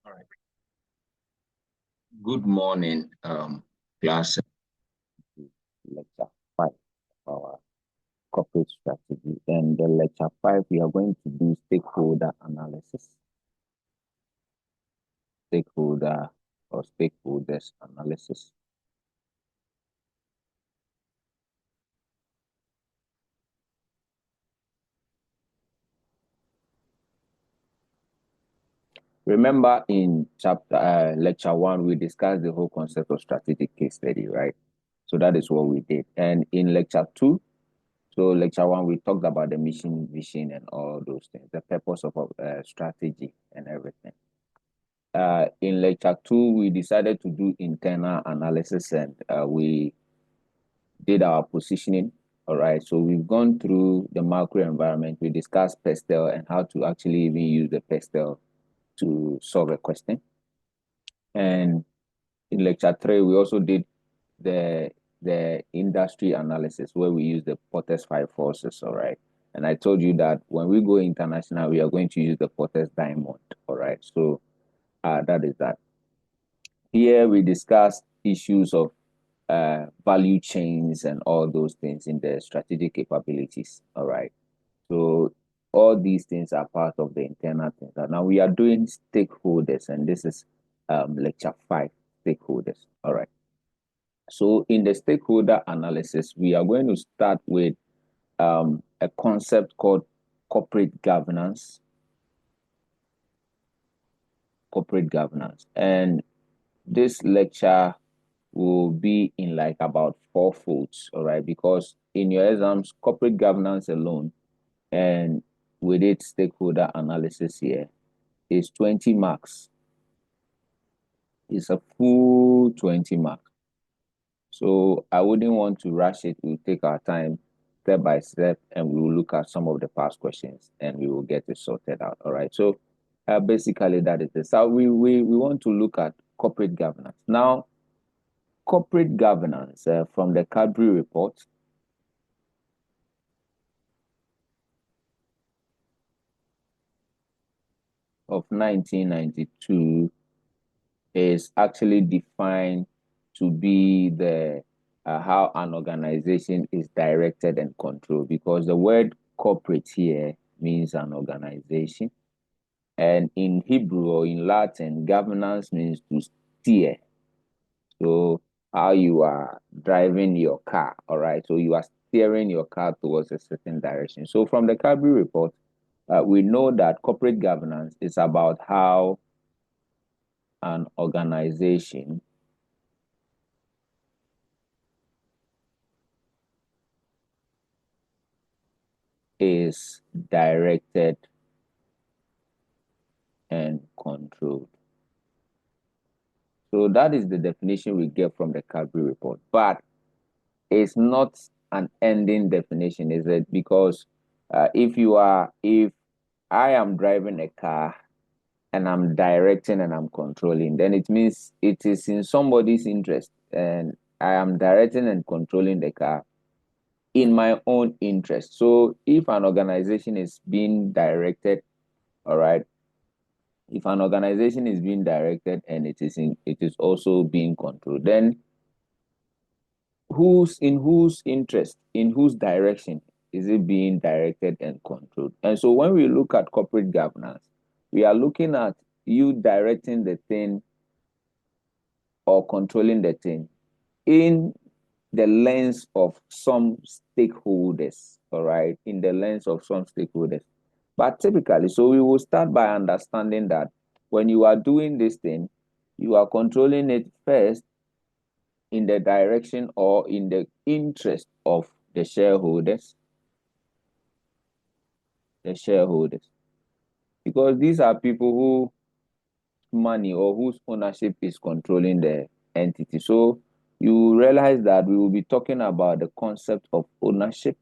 All right. Good morning, class. Lecture 5 of our corporate strategy. And the lecture 5, we are going to do stakeholder analysis. Stakeholder or stakeholders analysis. Remember in chapter lecture 1, we discussed the whole concept of strategic case study, right? So that is what we did. And in lecture 2, so lecture 1, we talked about the mission, vision, and all those things, the purpose of strategy and everything. In lecture 2, we decided to do internal analysis and we did our positioning. All right. So we've gone through the macro environment. We discussed PESTEL and how to actually even use the PESTEL to solve a question. And in lecture 3, we also did the industry analysis where we use the Porter's 5 forces. All right. And I told you that when we go international, we are going to use the Porter's diamond. All right. So that is that. Here we discuss issues of value chains and all those things in the strategic capabilities. All right. So all these things are part of the internal things. Now we are doing stakeholders, and this is lecture 5, stakeholders. All right. So in the stakeholder analysis, we are going to start with a concept called corporate governance. Corporate governance. And this lecture will be in like about 4 folds, all right? Because in your exams, corporate governance alone and with it stakeholder analysis here is 20 marks. It's a full 20 marks. So I wouldn't want to rush it. We'll take our time step by step and we will look at some of the past questions and we will get it sorted out. All right. So basically that is it. So we want to look at corporate governance. Now, corporate governance from the Cadbury report of 1992 is actually defined to be the how an organization is directed and controlled, because the word corporate here means an organization, and in Hebrew or in Latin, governance means to steer. So how you are driving your car, all right? So you are steering your car towards a certain direction. So from the Cadbury report, we know that corporate governance is about how an organization is directed and controlled. So that is the definition we get from the Cadbury report. But it's not an ending definition, is it? Because if I am driving a car and I'm directing and I'm controlling, then it means it is in somebody's interest, and I am directing and controlling the car in my own interest. So if an organization is being directed, all right, if an organization is being directed and it is also being controlled, then whose interest, in whose direction is it being directed and controlled? And so when we look at corporate governance, we are looking at you directing the thing or controlling the thing in the lens of some stakeholders, all right, in the lens of some stakeholders. But typically, so we will start by understanding that when you are doing this thing, you are controlling it first in the direction or in the interest of the shareholders. The shareholders. Because these are people who money or whose ownership is controlling the entity. So you realize that we will be talking about the concept of ownership.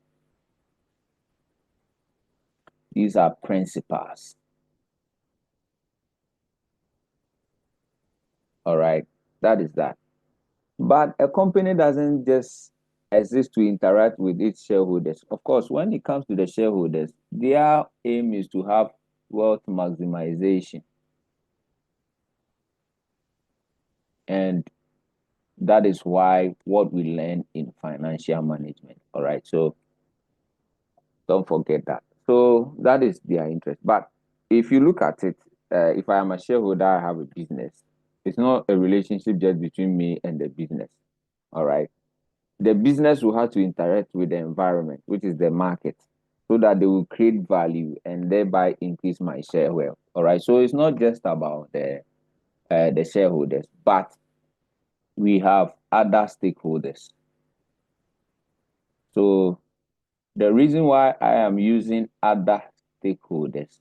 These are principles. All right, that is that. But a company doesn't just exist to interact with its shareholders. Of course, when it comes to the shareholders, their aim is to have wealth maximization. And that is why what we learn in financial management. All right. So don't forget that. So that is their interest. But if you look at it, if I am a shareholder, I have a business. It's not a relationship just between me and the business. All right. The business will have to interact with the environment, which is the market, so that they will create value and thereby increase my share wealth. All right. So it's not just about the shareholders, but we have other stakeholders. So the reason why I am using other stakeholders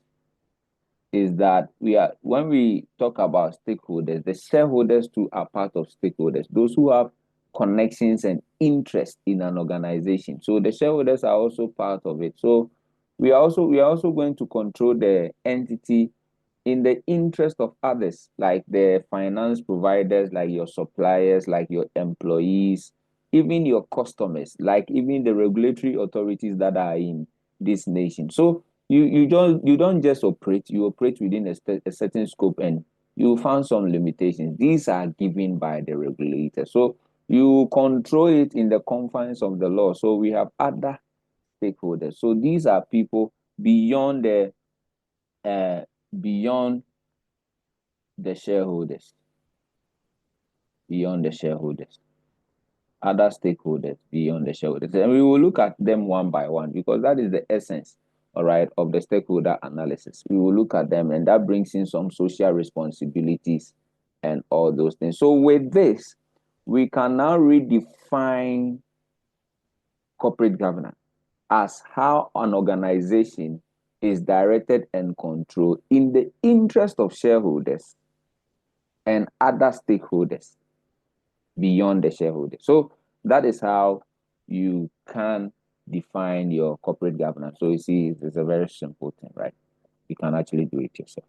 is that we are when we talk about stakeholders, the shareholders too are part of stakeholders, those who have connections and interest in an organization. So the shareholders are also part of it. So we are also going to control the entity in the interest of others, like the finance providers, like your suppliers, like your employees, even your customers, like even the regulatory authorities that are in this nation. So you don't just operate, you operate within a certain scope, and you found some limitations. These are given by the regulator. So you control it in the confines of the law. So we have other stakeholders. So these are people beyond uh, beyond the shareholders, beyond the shareholders, other stakeholders beyond the shareholders. And we will look at them one by one because that is the essence, all right, of the stakeholder analysis. We will look at them, and that brings in some social responsibilities and all those things. So with this, we can now redefine corporate governance as how an organization is directed and controlled in the interest of shareholders and other stakeholders beyond the shareholder. So that is how you can define your corporate governance. So you see, it's a very simple thing, right? You can actually do it yourself.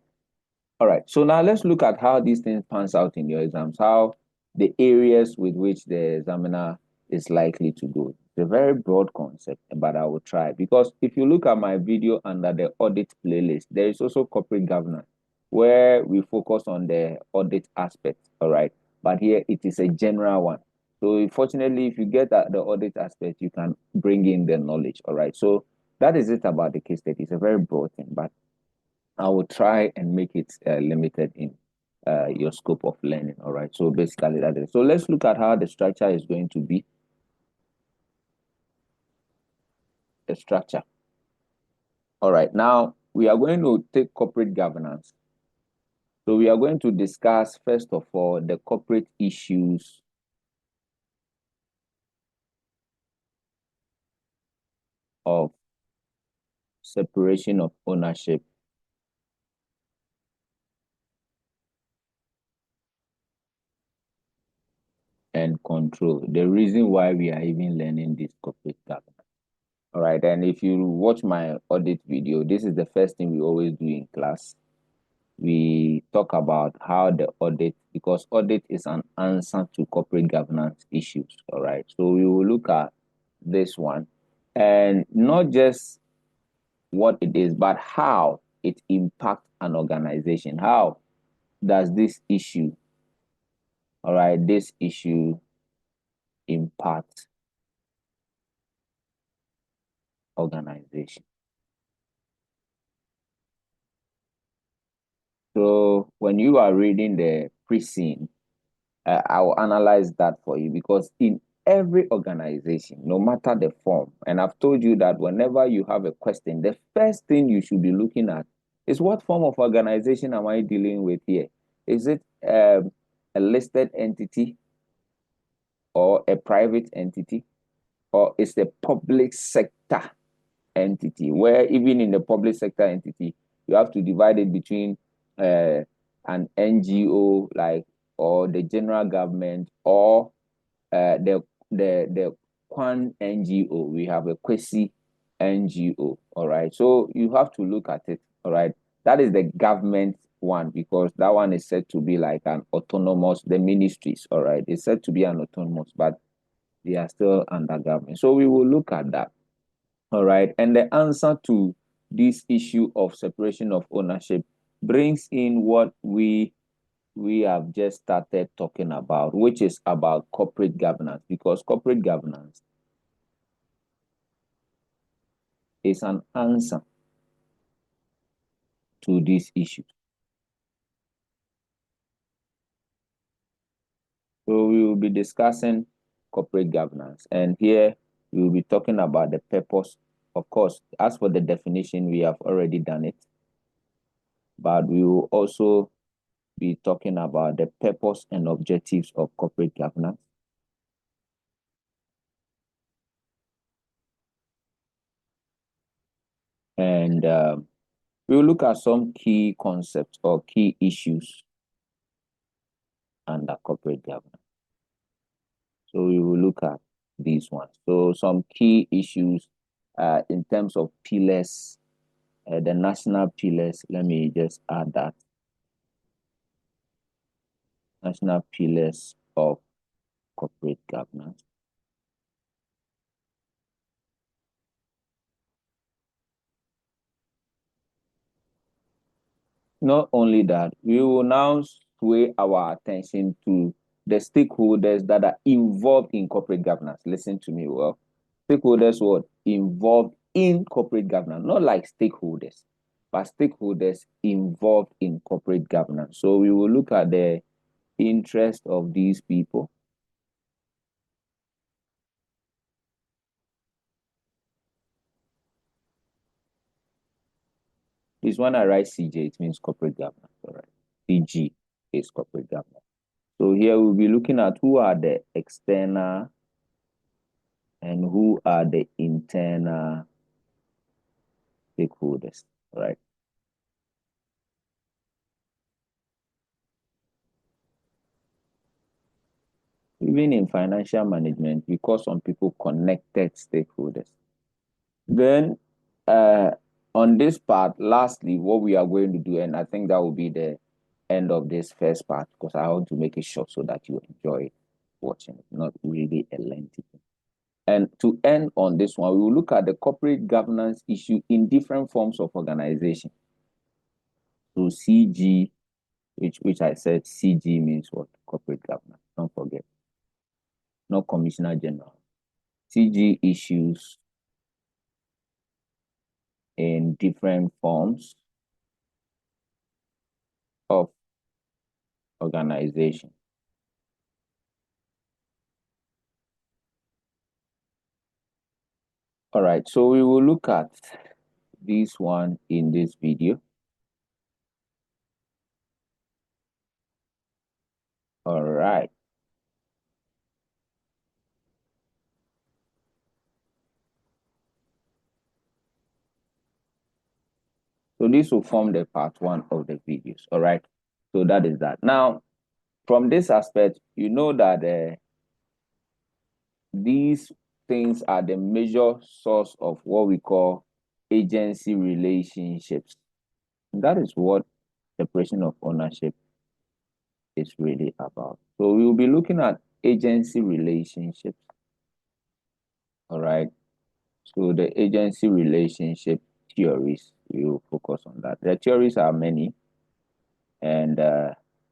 All right. So now let's look at how these things pans out in your exams, how the areas with which the examiner is likely to go. It's a very broad concept, but I will try because if you look at my video under the audit playlist, there is also corporate governance where we focus on the audit aspect. All right. But here it is a general one. So fortunately, if you get at the audit aspect, you can bring in the knowledge. All right. So that is it about the case study. It's a very broad thing, but I will try and make it limited in your scope of learning. All right. So basically that is. So let's look at how the structure is going to be. The structure. All right. Now we are going to take corporate governance. So we are going to discuss first of all the corporate issues of separation of ownership and control. The reason why we are even learning this corporate governance. All right. And if you watch my audit video, this is the first thing we always do in class. We talk about how the audit, because audit is an answer to corporate governance issues. All right. So we will look at this one and not just what it is, but how it impacts an organization. How does this issue, all right, this issue impact organization? So when you are reading the pre-scene, I will analyze that for you because in every organization, no matter the form, and I've told you that whenever you have a question, the first thing you should be looking at is what form of organization am I dealing with here? Is it a listed entity or a private entity, or is the public sector entity? Where even in the public sector entity, you have to divide it between an NGO, like, or the general government, or the Kwan NGO. We have a Kwesi NGO. All right. So you have to look at it. All right. That is the government one because that one is said to be like an autonomous, the ministries. All right. It's said to be an autonomous, but they are still under government. So we will look at that. All right. And the answer to this issue of separation of ownership brings in what we we have just started talking about, which is about corporate governance, because corporate governance is an answer to these issues. So we will be discussing corporate governance, and here we will be talking about the purpose. Of course, as for the definition, we have already done it, but we will also be talking about the purpose and objectives of corporate governance. And we will look at some key concepts or key issues under corporate governance. So we will look at these ones. So some key issues in terms of pillars, the national pillars. Let me just add that. National pillars of corporate governance. Not only that, we will now sway our attention to the stakeholders that are involved in corporate governance. Listen to me well. Stakeholders what? Involved in corporate governance, not like stakeholders, but stakeholders involved in corporate governance. So we will look at the interest of these people. This when I write CJ, it means corporate governance. All right. CG is corporate governance. So here we'll be looking at who are the external and who are the internal stakeholders, right? Even in financial management, we call some people connected stakeholders. Then, on this part, lastly, what we are going to do, and I think that will be the end of this first part because I want to make it short so that you enjoy watching it, not really a lengthy thing. And to end on this one, we will look at the corporate governance issue in different forms of organization. So CG, which I said CG means what? Corporate governance. Don't forget. Not Commissioner General. CG issues in different forms of organization. All right, so we will look at this one in this video. All right. So this will form the part one of the videos. All right. So that is that. Now, from this aspect, you know that these things are the major source of what we call agency relationships. That is what separation of ownership is really about. So we will be looking at agency relationships. All right. So the agency relationship theories, we will focus on that. The theories are many, and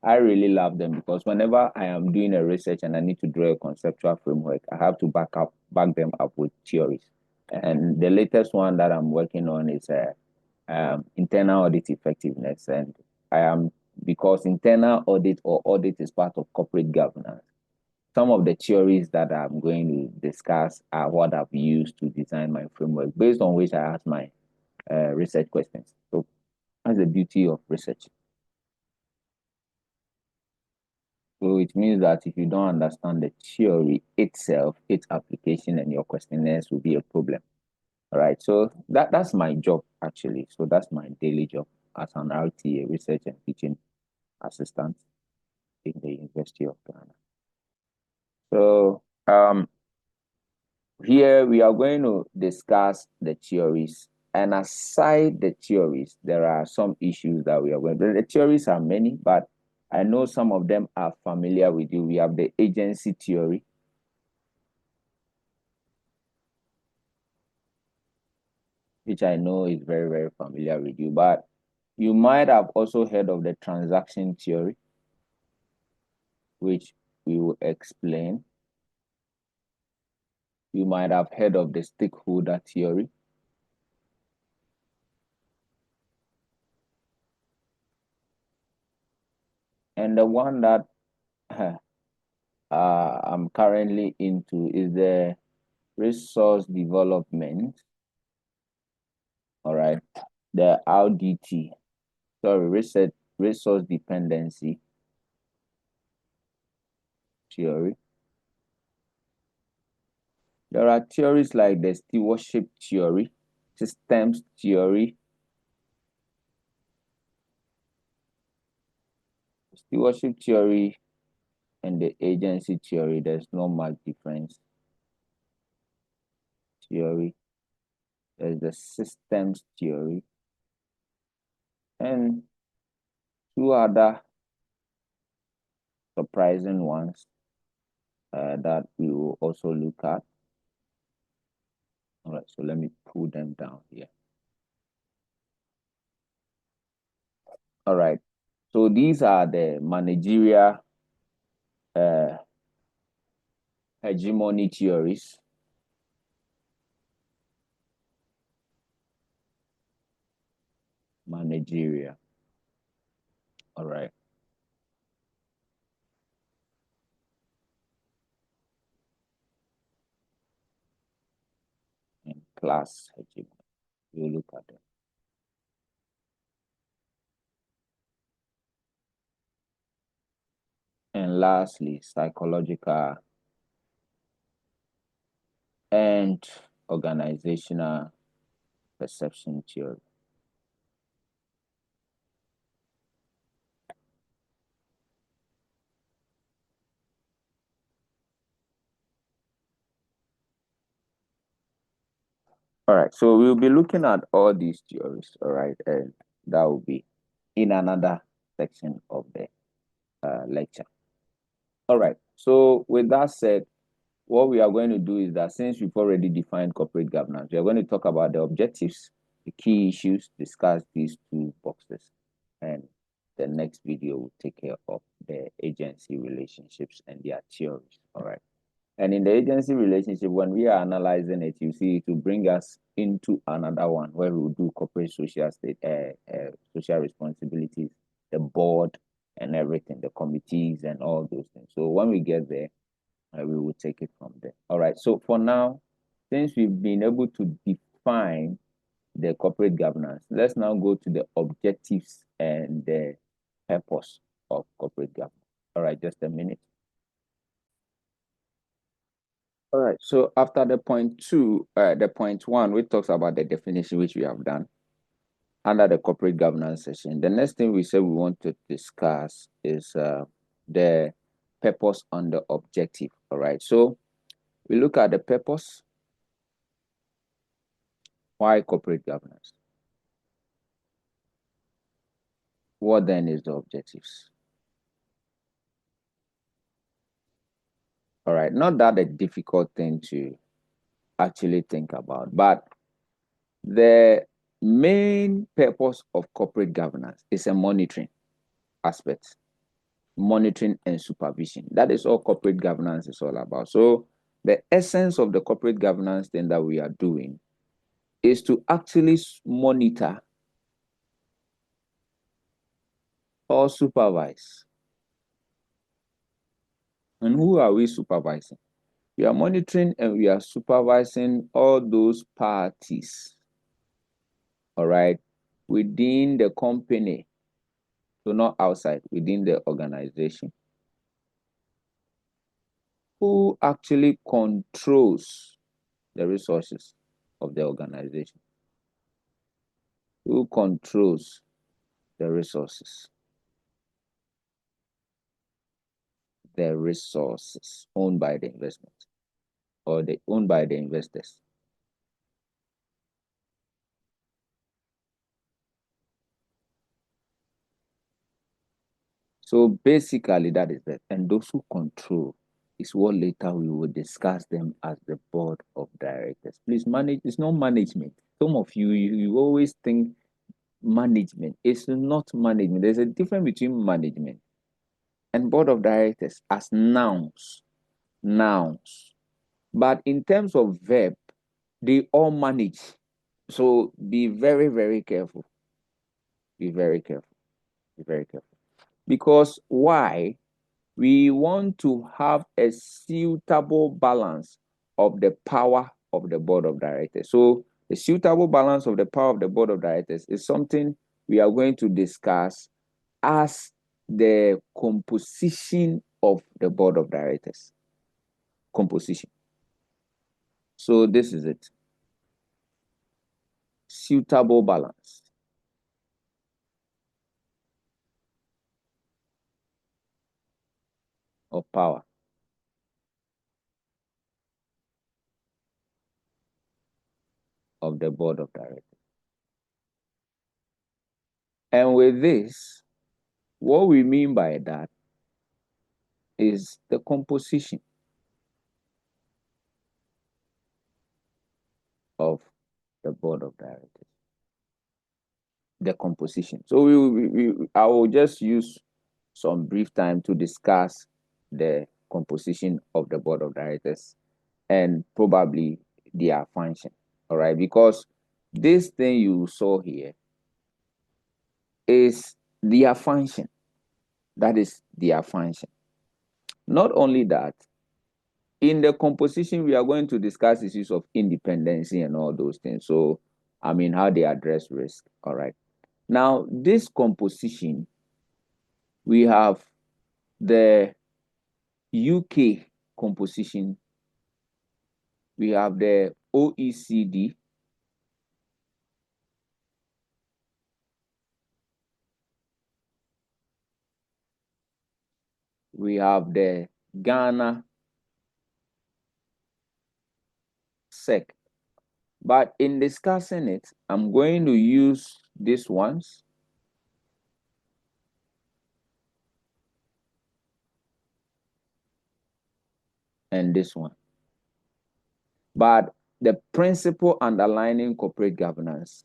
I really love them because whenever I am doing a research and I need to draw a conceptual framework, I have to back them up with theories. And the latest one that I'm working on is internal audit effectiveness, and I am because internal audit or audit is part of corporate governance. Some of the theories that I'm going to discuss are what I've used to design my framework, based on which I ask my research questions. So that's the beauty of research. So it means that if you don't understand the theory itself, its application and your questionnaires will be a problem. All right. So that's my job actually. So that's my daily job as an RTA, research and teaching assistant in the University of Ghana. So here we are going to discuss the theories. And aside the theories, there are some issues that we are going to. The theories are many, but I know some of them are familiar with you. We have the agency theory, which I know is very, very familiar with you. But you might have also heard of the transaction theory. which we will explain. You might have heard of the stakeholder theory. And the one that I'm currently into is the resource development. All right. The RDT, sorry, resource dependency theory. There are theories like the stewardship theory, systems theory, stewardship theory, and the agency theory. There's no much difference. Theory. There's the systems theory, and two other surprising ones that we will also look at. All right, so let me pull them down here. All right, so these are the managerial hegemony theories. Managerial. All right. And class hegemony. We'll look at them. And lastly, psychological and organizational perception theory. All right, so we'll be looking at all these theories, all right, and that will be in another section of the lecture. All right, so with that said, what we are going to do is that since we've already defined corporate governance, we are going to talk about the objectives, the key issues, discuss these two boxes, and the next video will take care of the agency relationships and their theories, all right? And in the agency relationship, when we are analyzing it, you see it will bring us into another one where we will do corporate social responsibilities, the board and everything, the committees and all those things. So when we get there, we will take it from there. All right. So for now, since we've been able to define the corporate governance, let's now go to the objectives and the purpose of corporate governance. All right, just a minute. All right. So after the point two, the point one, which talks about the definition, which we have done under the corporate governance session. The next thing we said we want to discuss is the purpose and the objective. All right. So we look at the purpose. Why corporate governance? What then is the objectives? All right. Not that a difficult thing to actually think about, but the main purpose of corporate governance is a monitoring aspect, monitoring and supervision. That is all corporate governance is all about. So the essence of the corporate governance thing that we are doing is to actually monitor or supervise. And who are we supervising? We are monitoring and we are supervising all those parties, all right, within the company, so not outside, within the organization, who actually controls the resources of the organization, who controls the resources, owned by the investment or owned by the investors. So basically that is that. And those who control is what later we will discuss them as the board of directors. Please manage, it's not management. Some of you always think management. It's not management. There's a difference between management and board of directors as nouns. Nouns. But in terms of verb, they all manage. So be very, very careful. Be very careful. Be very careful. Because why? We want to have a suitable balance of the power of the board of directors. So the suitable balance of the power of the board of directors is something we are going to discuss as the composition of the board of directors. Composition. So this is it. Suitable balance of power of the board of directors. And with this, what we mean by that is the composition of the board of directors. The composition. So I will just use some brief time to discuss the composition of the board of directors and probably their function. All right, because this thing you saw here is their function. That is their function. Not only that, in the composition, we are going to discuss issues of independency and all those things. So, I mean, how they address risk. All right. Now, this composition, we have the UK composition, we have the OECD, we have the Ghana SEC. But in discussing it, I'm going to use these ones and this one. But the principle underlining corporate governance,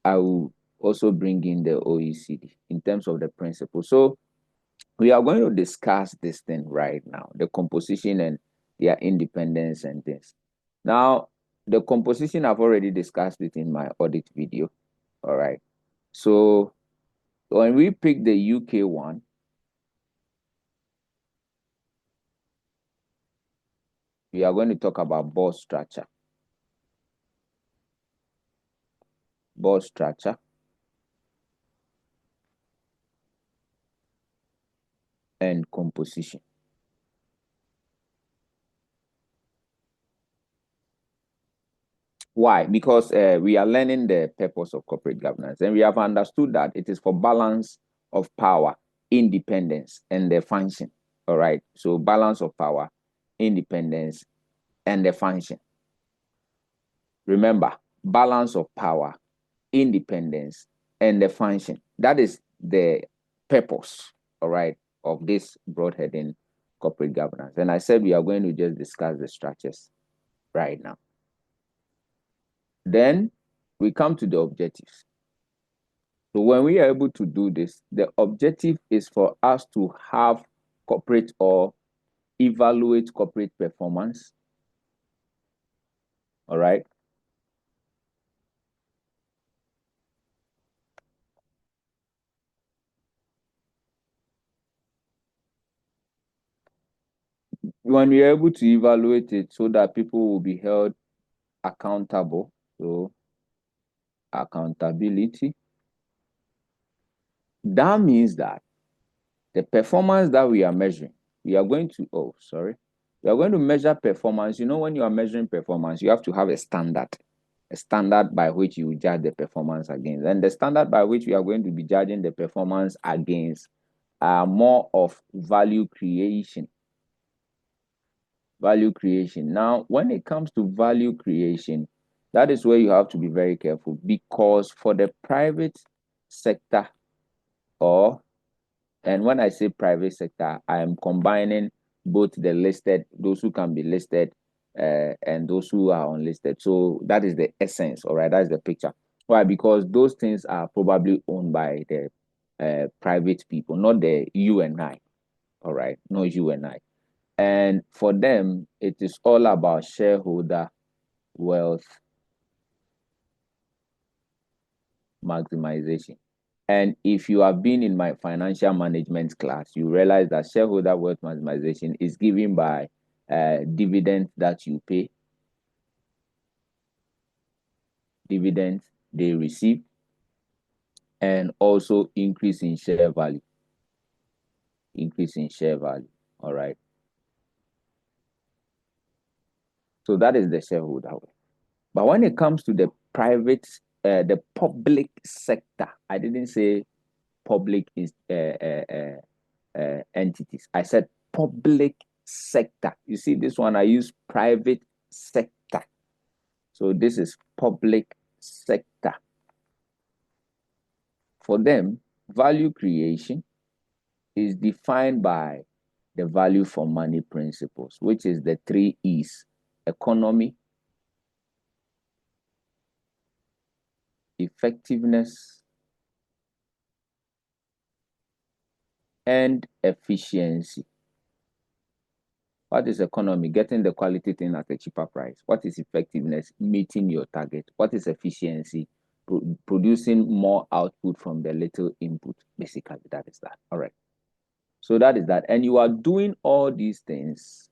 I will also bring in the OECD in terms of the principle. So we are going to discuss this thing right now, the composition and their independence and things. Now, the composition, I've already discussed it in my audit video. All right. So when we pick the UK one, we are going to talk about board structure. Board structure and composition. Why? Because we are learning the purpose of corporate governance, and we have understood that it is for balance of power, independence, and the function. All right. So balance of power, independence, and the function. Remember, balance of power, independence, and the function. That is the purpose, all right, of this broad heading corporate governance. And I said we are going to just discuss the structures right now. Then we come to the objectives. So when we are able to do this, the objective is for us to have corporate or evaluate corporate performance. All right. When we are able to evaluate it so that people will be held accountable, so accountability, that means that the performance that we are measuring, we are going to, we are going to measure performance. You know, when you are measuring performance, you have to have a standard by which you judge the performance against. And the standard by which we are going to be judging the performance against are more of value creation. Value creation. Now, when it comes to value creation, that is where you have to be very careful, because for the private sector, and when I say private sector, I am combining both the listed, those who can be listed, and those who are unlisted. So that is the essence, all right? That's the picture. Why? Because those things are probably owned by the private people, not the you and I, all right, not you and I. And for them, it is all about shareholder wealth maximization. And if you have been in my financial management class, you realize that shareholder wealth maximization is given by dividends that you pay, dividends they receive, and also increase in share value. Increase in share value. All right. So that is the shareholder wealth. But when it comes to the the public sector, I didn't say public is entities. I said public sector. You see, this one I use private sector. So this is public sector. For them, value creation is defined by the value for money principles, which is the 3 E's: economy, effectiveness, and efficiency. What is economy? Getting the quality thing at a cheaper price. What is effectiveness? Meeting your target. What is efficiency? Producing more output from the little input. Basically, that is that. All right. So that is that. And you are doing all these things,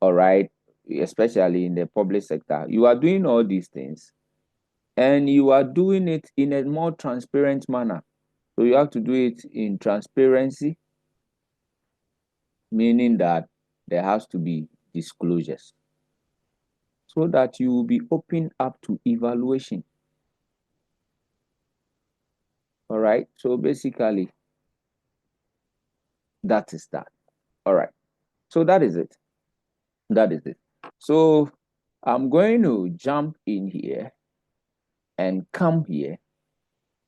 all right, especially in the public sector. You are doing all these things and you are doing it in a more transparent manner. So you have to do it in transparency, meaning that there has to be disclosures so that you will be open up to evaluation. All right. So basically, that is that. All right. So that is it. That is it. So I'm going to jump in here and come here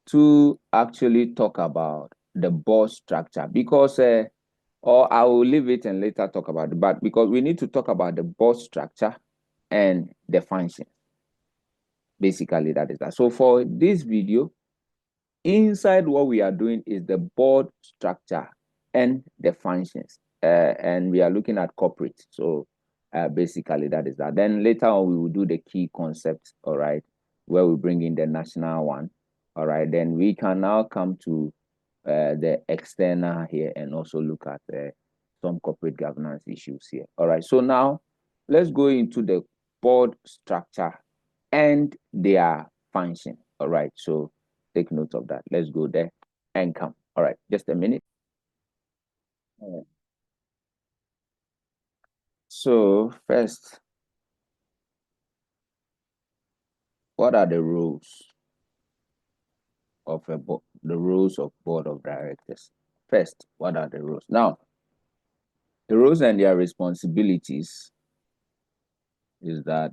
to actually talk about the board structure because, or I will leave it and later talk about it, but because we need to talk about the board structure and the function. Basically, that is that. So for this video, inside what we are doing is the board structure and the functions. And we are looking at corporate. So basically, that is that. Then later on, we will do the key concepts, all right, where we bring in the national one. All right, then we can now come to the external here and also look at some corporate governance issues here. All right, so now let's go into the board structure and their function. All right, so take note of that. Let's go there and come. All right, just a minute. So first, what are the rules of a board? The rules of board of directors. First, what are the rules? Now, the rules and their responsibilities is that,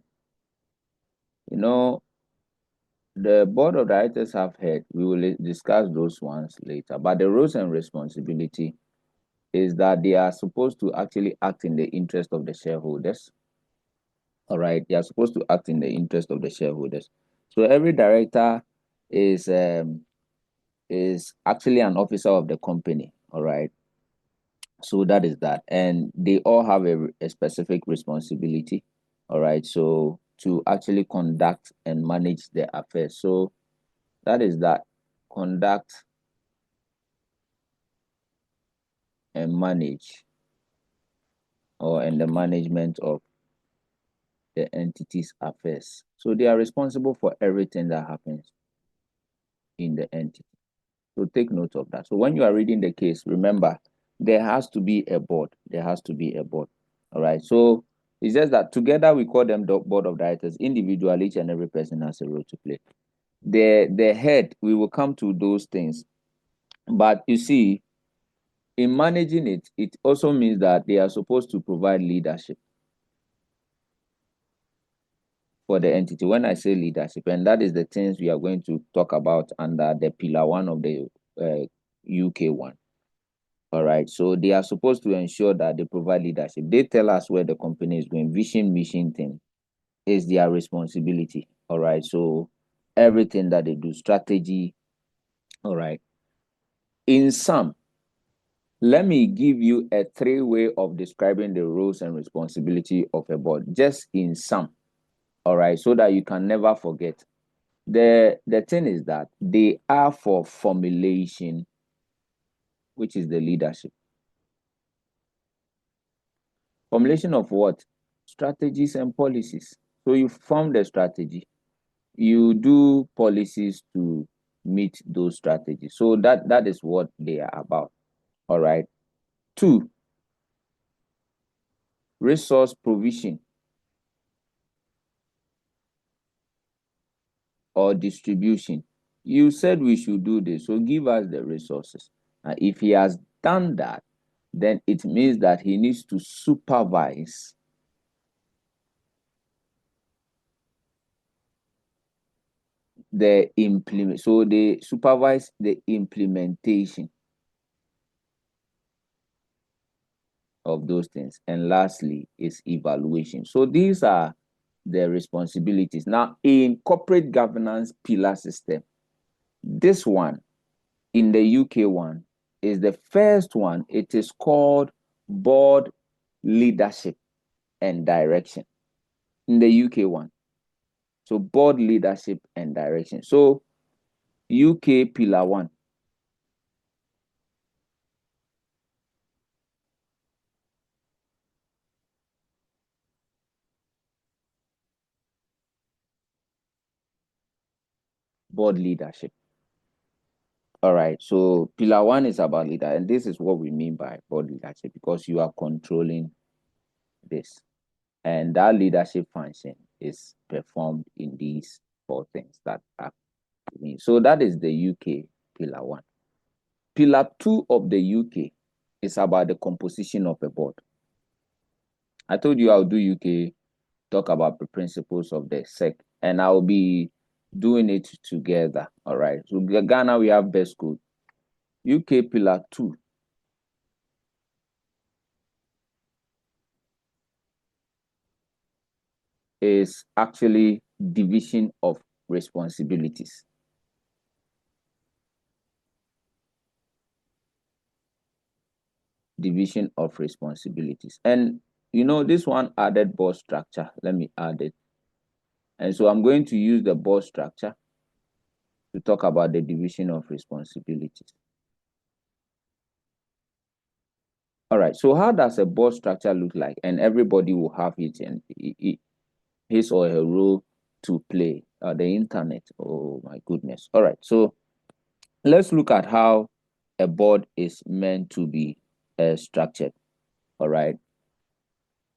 you know, the board of directors have heard. We will discuss those ones later. But the rules and responsibility is that they are supposed to actually act in the interest of the shareholders. All right, they are supposed to act in the interest of the shareholders. So every director is actually an officer of the company. All right, so that is that, and they all have a specific responsibility. All right, so to actually conduct and manage their affairs. So that is that, conduct and manage, or in the management of the entity's affairs. So they are responsible for everything that happens in the entity. So take note of that. So when you are reading the case, remember, there has to be a board. There has to be a board. All right. So it's just that together we call them the board of directors. Individually, each and every person has a role to play. The head, we will come to those things. But you see, in managing it, it also means that they are supposed to provide leadership for the entity. When I say leadership, and that is the things we are going to talk about under the pillar 1 of the UK one. All right. So they are supposed to ensure that they provide leadership. They tell us where the company is going. Vision, mission, thing is their responsibility. All right. So everything that they do, strategy. All right. In sum, Let me give you a three-way of describing the roles and responsibility of a board, just in sum, all right, so that you can never forget. The thing is that they are for formulation, which is the leadership. Formulation of what? Strategies and policies. So you form the strategy, you do policies to meet those strategies. So that is what they are about. All right. Two, resource provision or distribution. You said we should do this, so give us the resources. And if he has done that, then it means that he needs to supervise the implement. So they supervise the implementation of those things. And lastly is evaluation. So these are the responsibilities. Now, in corporate governance pillar system, this one in the UK one is the first one. It is called board leadership and direction in the UK one. So board leadership and direction. So UK pillar one. Board leadership. All right. So pillar one is about leader, and this is what we mean by board leadership, because you are controlling this. And that leadership function is performed in these four things that are mean. So that is the UK pillar one. Pillar two of the UK is about the composition of a board. I told you I'll do UK, talk about the principles of the SEC, and I'll be doing it together. All right. So Ghana, we have best code. UK pillar two is actually division of responsibilities. Division of responsibilities. And you know, this one added board structure. Let me add it. And so I'm going to use the board structure to talk about the division of responsibilities. All right. So how does a board structure look like? And everybody will have it and his or her role to play. The internet. Oh my goodness. All right. So let's look at how a board is meant to be structured. All right.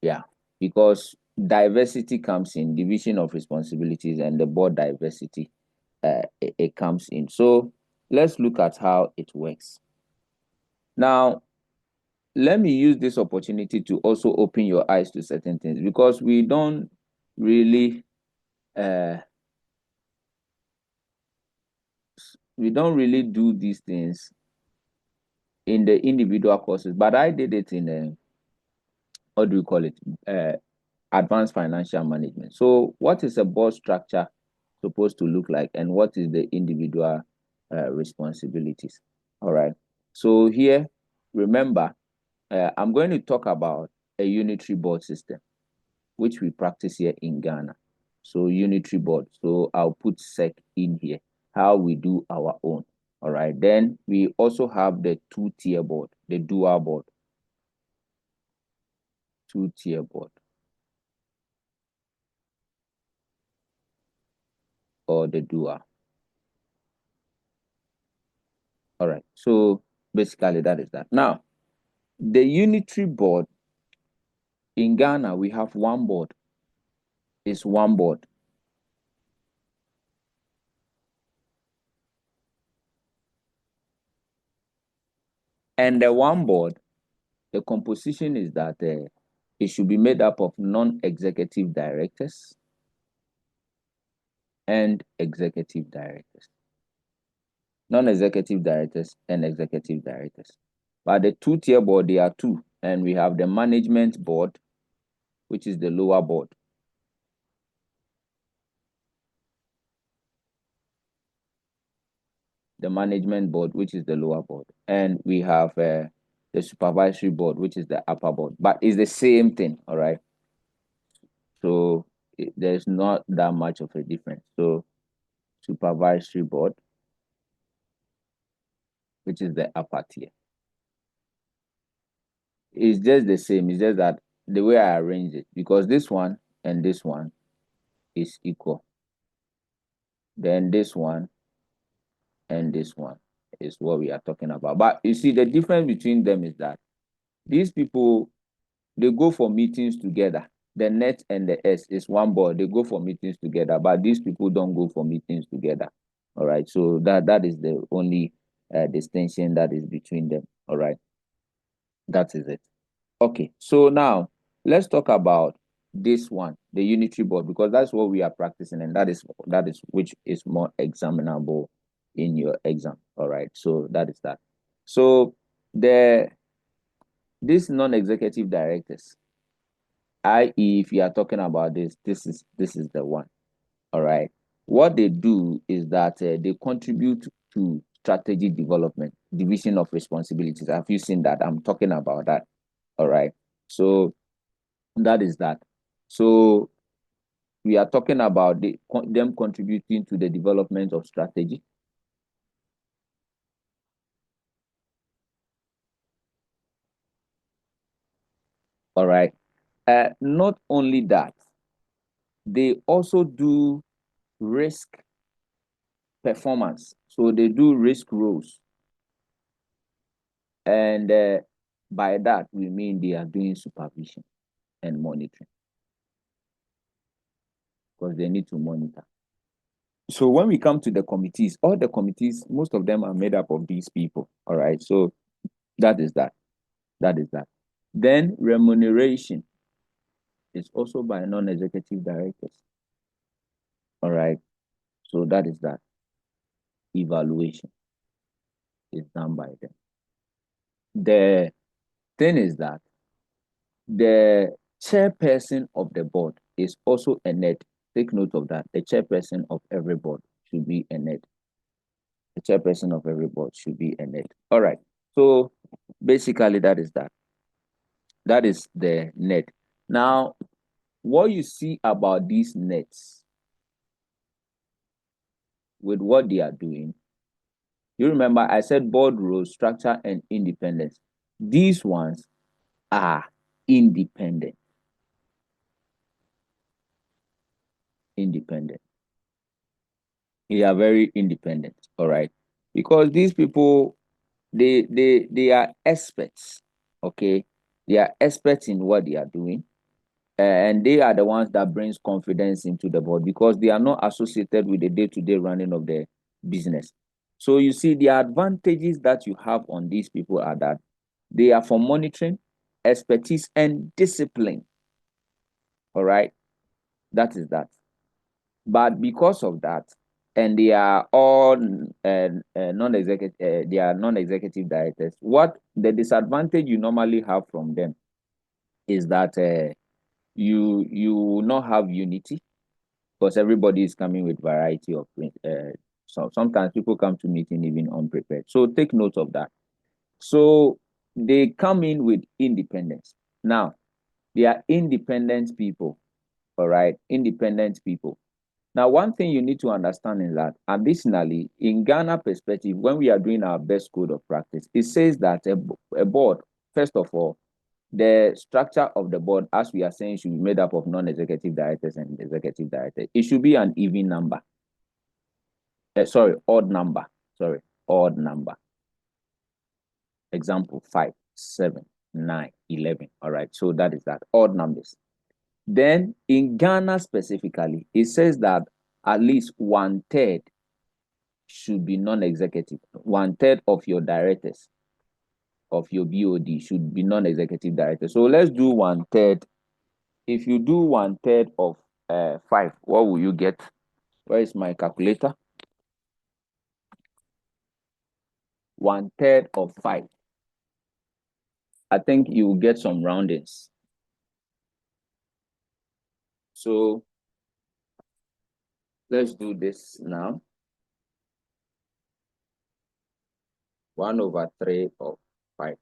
Yeah, because diversity comes in, division of responsibilities, and the board diversity, it comes in. So let's look at how it works. Now, let me use this opportunity to also open your eyes to certain things, because really uh, we don't really do these things in the individual courses, but I did it in a, what do you call it? Advanced financial management. So what is a board structure supposed to look like, and what is the individual responsibilities? All right. So here, remember, I'm going to talk about a unitary board system, which we practice here in Ghana. So unitary board. So I'll put SEC in here, how we do our own. All right. Then we also have the two-tier board, the dual board, two-tier board, or the dual. All right. So basically that is that. Now, the unitary board in Ghana, we have one board. It's one board. And the one board, the composition is that it should be made up of non-executive directors and executive directors. Non-executive directors and executive directors. But the two-tier board, there are two. And we have the management board, which is the lower board. The management board, which is the lower board. And we have the supervisory board, which is the upper board, but it's the same thing, all right? So there's not that much of a difference. So supervisory board, which is the upper tier, it's just the same. It's just that the way I arrange it, because this one and this one is equal. Then this one and this one is what we are talking about. But you see, the difference between them is that these people, they go for meetings together. The net and the S is one board. They go for meetings together, but these people don't go for meetings together. All right. So that is the only distinction that is between them. All right. That is it. Okay. So now let's talk about this one, the unitary board, because that's what we are practicing, and that is which is more examinable in your exam. All right. So that is that. So these non-executive directors, i.e., if you are talking about this is the one. All right. What they do is that they contribute to strategy development, division of responsibilities. Have you seen that? I'm talking about that. All right. So that is that. So we are talking about them contributing to the development of strategy. All right. Not only that, they also do risk performance. So they do risk roles. And by that, we mean they are doing supervision and monitoring because they need to monitor. So when we come to the committees, all the committees, most of them are made up of these people. All right. So that is that. That is that. Then remuneration is also by non-executive directors. All right. So that is that. Evaluation is done by them. The thing is that the chairperson of the board is also a net. Take note of that. The chairperson of every board should be a net. The chairperson of every board should be a net. All right. So basically, that is that. That is the net. Now, what you see about these nets with what they are doing, you remember I said board rules, structure, and independence. These ones are independent. Independent. They are very independent. All right. Because these people, they are experts. Okay. They are experts in what they are doing. And they are the ones that brings confidence into the board because they are not associated with the day-to-day running of the business. So you see the advantages that you have on these people are that they are for monitoring, expertise, and discipline. All right. That is that. But because of that, and they are all non-executive, they are non-executive directors. What the disadvantage you normally have from them is that you will not have unity because everybody is coming with variety of so sometimes people come to meeting even unprepared. So take note of that. So they come in with independence. Now they are independent people. All right, independent people. Now, one thing you need to understand is that additionally, in Ghana perspective, when we are doing our best code of practice, it says that a board, first of all, the structure of the board, as we are saying, should be made up of non-executive directors and executive directors. It should be an even number. Sorry, odd number. Sorry, odd number. Example 5, 7, 9, 11. All right, so that is that. Odd numbers. Then in Ghana specifically, it says that at least one third should be non-executive. One third of your directors of your BOD should be non-executive directors. So let's do one third. If you do one third of 5, what will you get? Where is my calculator? One third of 5. I think you will get some roundings. So let's do this now. 1/3 of 5.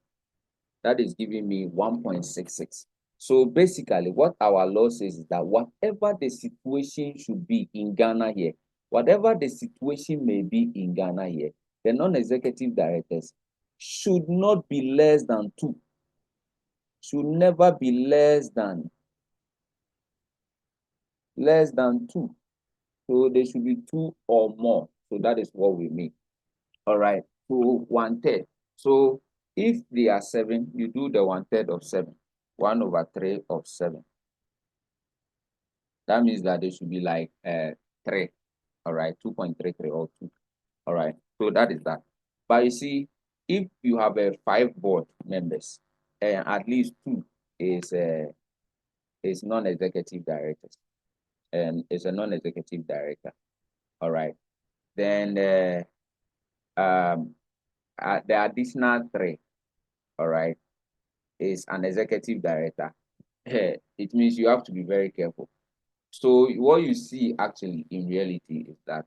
That is giving me 1.66. So basically, what our law says is that whatever the situation should be in Ghana here, whatever the situation may be in Ghana here, the non-executive directors should not be less than 2. Should never be less than 2. So there should be 2 or more. So that is what we mean. All right. So 1/3. So if they are 7, you do the 1/3 of 7. 1/3 of 7. That means that they should be like 3. All right. 2.33 or 2. All right. So that is that. But you see, if you have a 5 board members, and at least 2 is non-executive directors, and is a non-executive director. All right. Then the additional 3, all right, is an executive director. It means you have to be very careful. So what you see actually in reality is that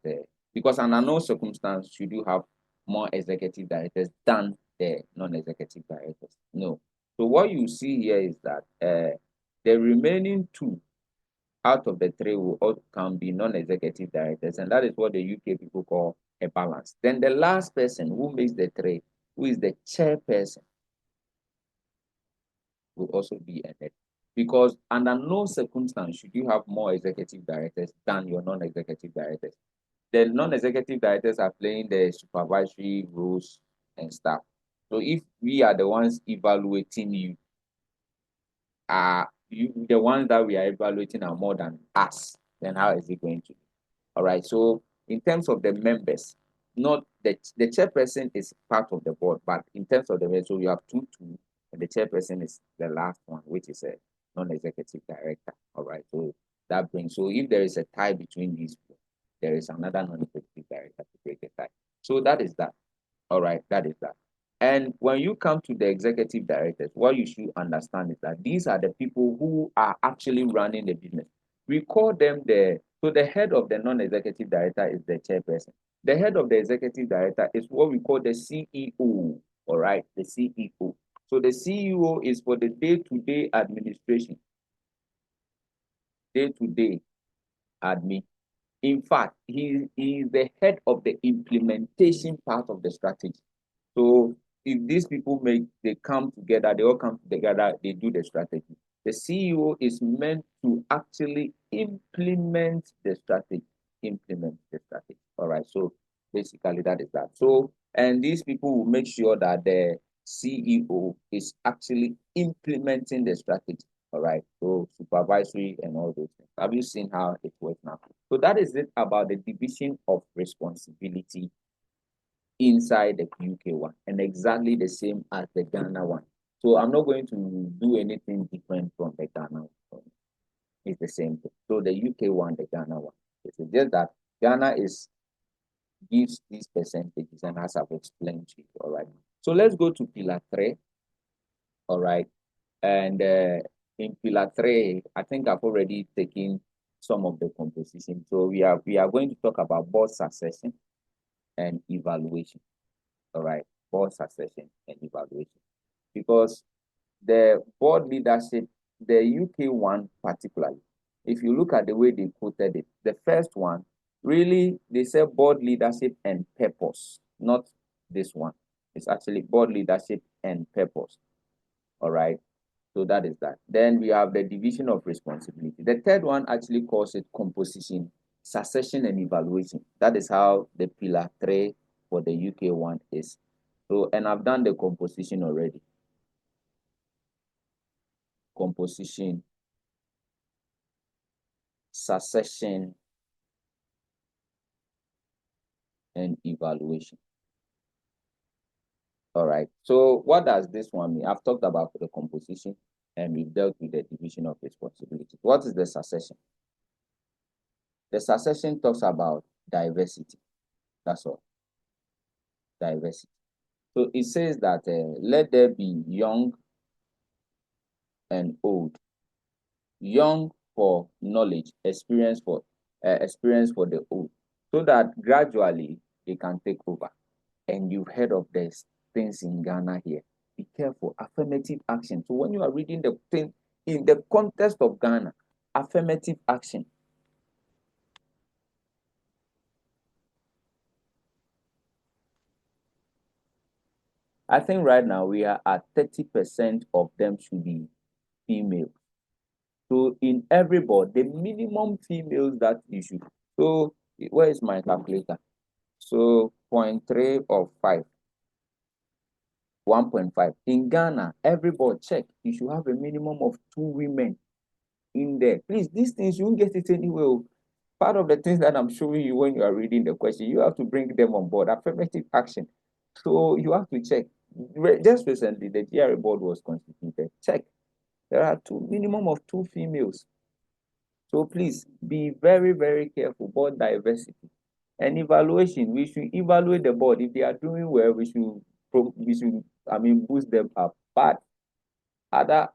because under no circumstance should you have more executive directors than the non-executive directors. No. So what you see here is that the remaining 2 out of the 3 can be non-executive directors, and that is what the UK people call a balance. Then the last person who makes the 3, who is the chairperson, will also be a head. Because under no circumstance should you have more executive directors than your non-executive directors. The non-executive directors are playing the supervisory roles and stuff. So if we are the ones evaluating you, the ones that we are evaluating are more than us, then how is it going to be? All right. So in terms of the members, not the chairperson is part of the board, but in terms of the members, so you have 2, and the chairperson is the last one, which is a non-executive director. All right. So that brings, so if there is a tie between these two, there is another non-executive director to break the tie. So that is that. All right, that is that. And when you come to the executive directors, what you should understand is that these are the people who are actually running the business. We call them so the head of the non-executive director is the chairperson. The head of the executive director is what we call the CEO, all right, the CEO. So the CEO is for the day-to-day administration, day-to-day admin. In fact, he is the head of the implementation part of the strategy. So if these people they come together, they all come together, they do the strategy. The CEO is meant to actually implement the strategy. Implement the strategy. All right. So basically that is that. So and these people will make sure that the CEO is actually implementing the strategy. All right. So supervisory and all those things. Have you seen how it works now? So that is it about the division of responsibility inside the UK one, and exactly the same as the Ghana one. So I'm not going to do anything different from the Ghana one. It's the same thing. So the UK one, the Ghana one. It's just that Ghana gives these percentages, and as I've explained to you, all right. So let's go to pillar 3, all right. And in pillar 3, I think I've already taken some of the composition. So we are going to talk about board succession and evaluation. All right, board succession and evaluation. Because the board leadership, the UK one particularly, if you look at the way they quoted it, the first one, really, they said board leadership and purpose, not this one. It's actually board leadership and purpose. All right. So that is that. Then we have the division of responsibility. The third one actually calls it composition, succession, and evaluation. That is how the pillar 3 for the UK one is. So, and I've done the composition already. Composition, succession, and evaluation. All right. So what does this one mean? I've talked about the composition and we've dealt with the division of responsibility. What is the succession? The succession talks about diversity. That's all. Diversity. So it says that let there be young and old. Young for knowledge, experience for the old, so that gradually they can take over. And you've heard of these things in Ghana here. be careful. Affirmative action. So when you are reading the thing in the context of Ghana, affirmative action. I think right now we are at 30% of them should be female. So in every board, the minimum females that you should. So where is my calculator? So 0.3 of 5, 1.5. In Ghana, every board check, you should have a minimum of 2 women in there. Please, these things you won't get it anywhere. Part of the things that I'm showing you when you are reading the question, you have to bring them on board. Affirmative action. So you have to check. Just recently, the GRA board was constituted. Check. There are minimum of 2 females. So please be very, very careful. Board diversity and evaluation. We should evaluate the board. If they are doing well, we should boost them up. But other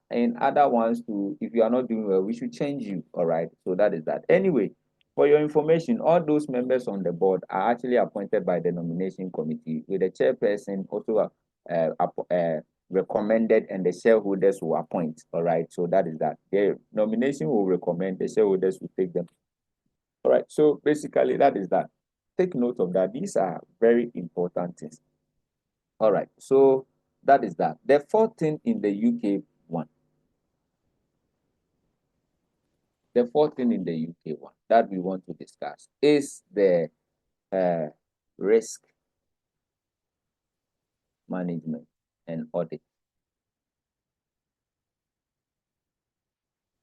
ones too, if you are not doing well, we should change you. All right. So that is that. Anyway, for your information, all those members on the board are actually appointed by the nomination committee, with the chairperson also recommended, and the shareholders will appoint. All right. So that is that. The nomination will recommend, the shareholders will take them. All right. So basically, that is that. Take note of that. These are very important things. All right. So that is that. The fourth thing in the UK one. The fourth thing in the UK one that we want to discuss is the risk management and audit.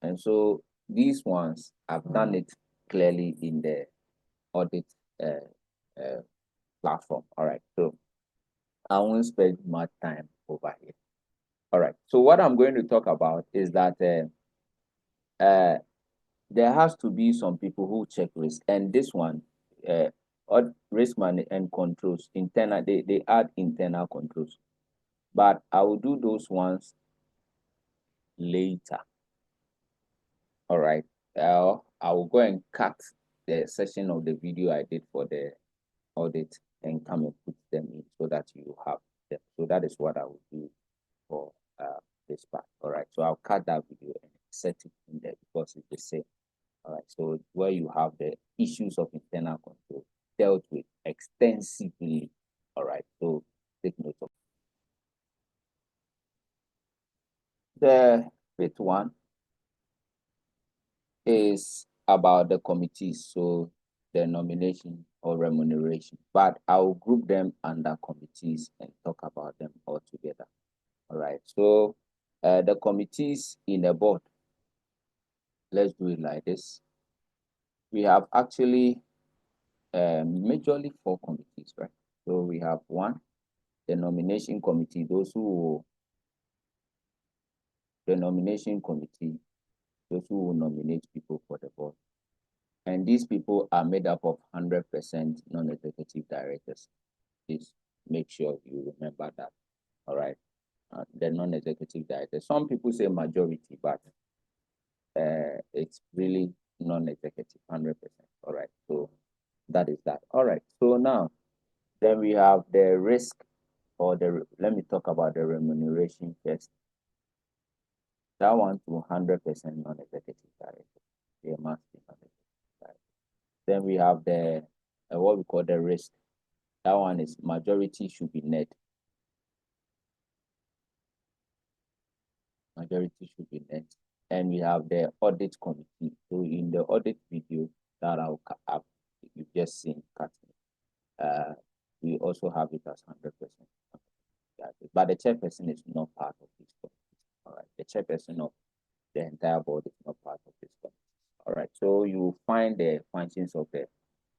And so these ones, I've done it clearly in the audit platform. All right. So I won't spend much time over here. All right. So what I'm going to talk about is that there has to be some people who check risk, and this one, risk management and controls, internal, they add internal controls, but I will do those ones later. All right. I will go and cut the session of the video I did for the audit and come and put them in so that you have them. So that is what I will do for this part. All right. So I'll cut that video and set it in there because it's the same. All right. So where you have the issues of internal control dealt with extensively. All right. So take note of the fifth one is about the committees. So the nomination or remuneration, but I will group them under committees and talk about them all together. All right. So the committees in a board, let's do it like this. We have actually majorly 4 committees, right? So we have one, the nomination committee, the nomination committee, those who will nominate people for the board. And these people are made up of 100% non-executive directors. Please make sure you remember that. All right. The non-executive directors. Some people say majority, but it's really non-executive, 100%. All right. So that is that. All right. So now, then we have the risk, or let me talk about the remuneration first. That one to 100% non-executive director. They must be non-executive director. Then we have the what we call the risk. That one is majority should be net. Majority should be net. And we have the audit committee. So in the audit video that I'll cut up, you've just seen cutting. We also have it as 100%. But the chairperson is not part of this committee. All right. The chairperson of the entire board is not part of this committee. All right. So you find the functions of the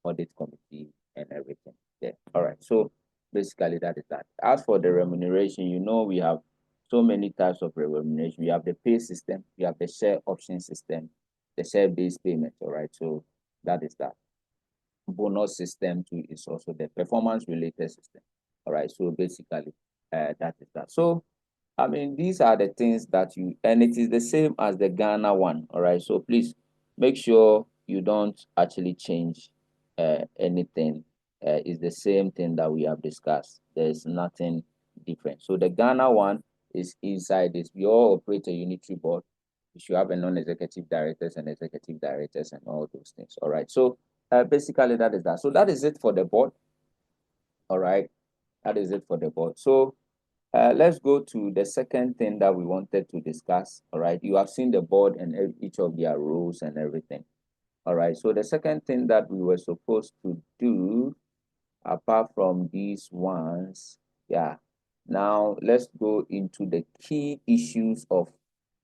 audit committee and everything there. All right. So basically that is that. As for the remuneration, we have so many types of remuneration. We have the pay system, we have the share option system, the share-based payment. All right. So that is that. Bonus system too is also the performance-related system. All right. So basically, that is that. So these are the things that and it is the same as the Ghana one. All right. So please make sure you don't actually change anything. It's the same thing that we have discussed. There's nothing different. So the Ghana one is inside this. We all operate a unitary board. We should have a non-executive directors and executive directors and all those things. All right. So basically that is that. So that is it for the board. All right. That is it for the board. So let's go to the second thing that we wanted to discuss. All right. You have seen the board and each of their roles and everything. All right. So the second thing that we were supposed to do, apart from these ones, yeah. Now let's go into the key issues of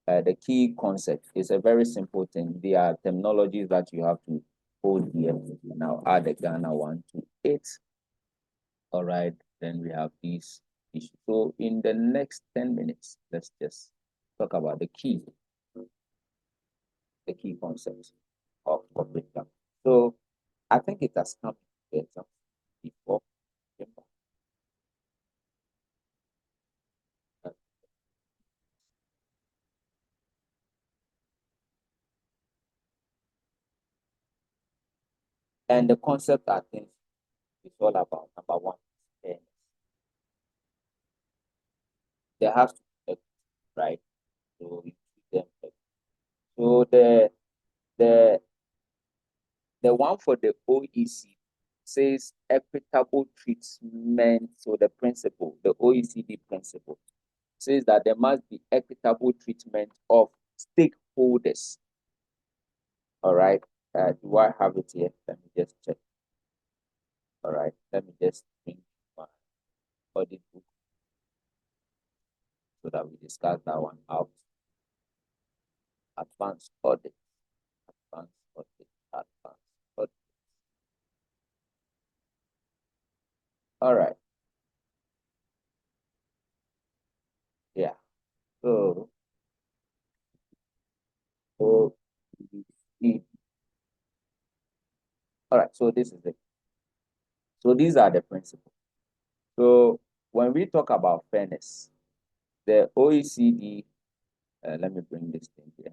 the key concept. It's a very simple thing. There are terminologies that you have to hold here. Now add the Ghana one to it. All right. Then we have these issues. So in the next 10 minutes, let's just talk about the key concepts of corporate governance. So I think it has come before. And the concept, I think, is all about number one, fairness. There has to be equity, right? So you treat them fairly. So the the one for the OECD says equitable treatment. So the principle, the OECD principle, says that there must be equitable treatment of stakeholders. All right. Do I have it here? Let me just check. All right. Let me just bring my audit book so that we discuss that one out. Advanced audit. Advanced audit. Advanced audit. All right. Yeah. So, so all right. So this is it. So these are the principles. So when we talk about fairness, the OECD, let me bring this thing here.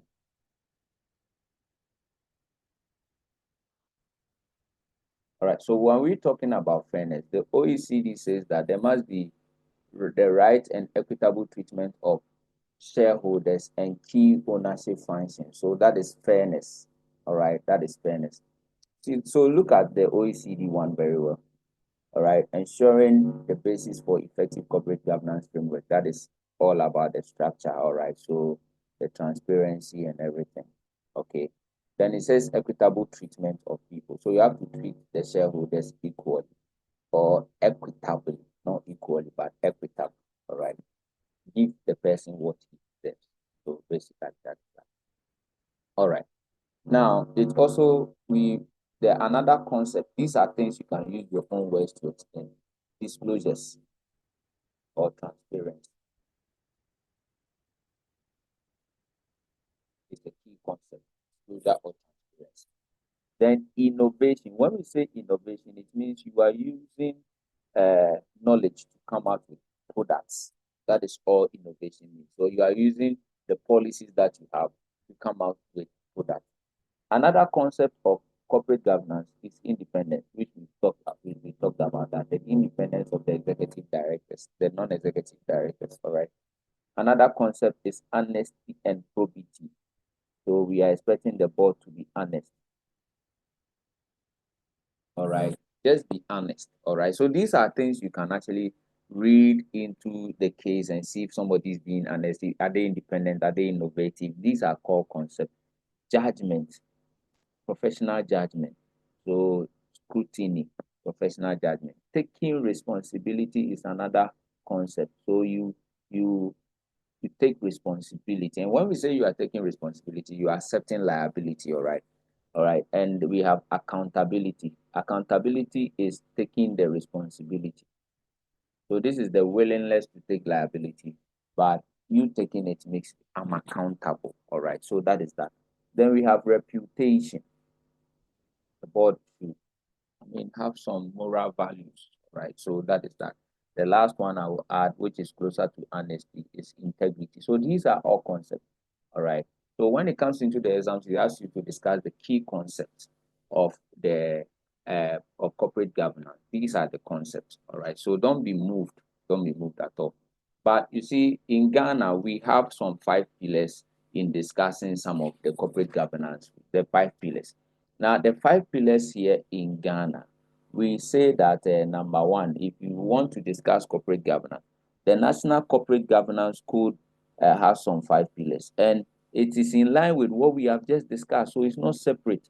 All right. So when we're talking about fairness, the OECD says that there must be the right and equitable treatment of shareholders and key ownership functions. So that is fairness. All right. That is fairness. So look at the OECD one very well. All right, ensuring the basis for effective corporate governance framework. That is all about the structure. All right, so the transparency and everything. Okay, then it says equitable treatment of people. So you have to treat the shareholders equally or equitably, not equally, but equitable. All right, give the person what he deserves. So basically, that's that. All right. Now, it also the another concept. These are things you can use your own words to explain. Disclosures or transparency is the key concept. Disclosure or transparency. Then innovation. When we say innovation, it means you are using knowledge to come out with products. That is all innovation means. So you are using the policies that you have to come out with products. Another concept of corporate governance is independence, which we talked about that, the independence of the executive directors, the non-executive directors, all right. Another concept is honesty and probity. So we are expecting the board to be honest, all right. Just be honest, all right. So these are things you can actually read into the case and see if somebody is being honest. Are they independent? Are they innovative? These are core concepts. Judgment, professional judgment. So scrutiny, professional judgment. Taking responsibility is another concept. So you take responsibility. And when we say you are taking responsibility, you are accepting liability, all right? All right. And we have accountability. Accountability is taking the responsibility. So this is the willingness to take liability, but you taking it makes I'm accountable. All right. So that is that. Then we have reputation. The board should, have some moral values, right? So that is that. The last one I will add, which is closer to honesty, is integrity. So these are all concepts, all right? So when it comes into the exams, we ask you to discuss the key concepts of the of corporate governance. These are the concepts, all right? So don't be moved at all. But you see, in Ghana, we have some 5 pillars in discussing some of the corporate governance, the 5 pillars. Now, the 5 pillars here in Ghana, we say that number one, if you want to discuss corporate governance, the National Corporate Governance Code has some 5 pillars, and it is in line with what we have just discussed, so it's not separate.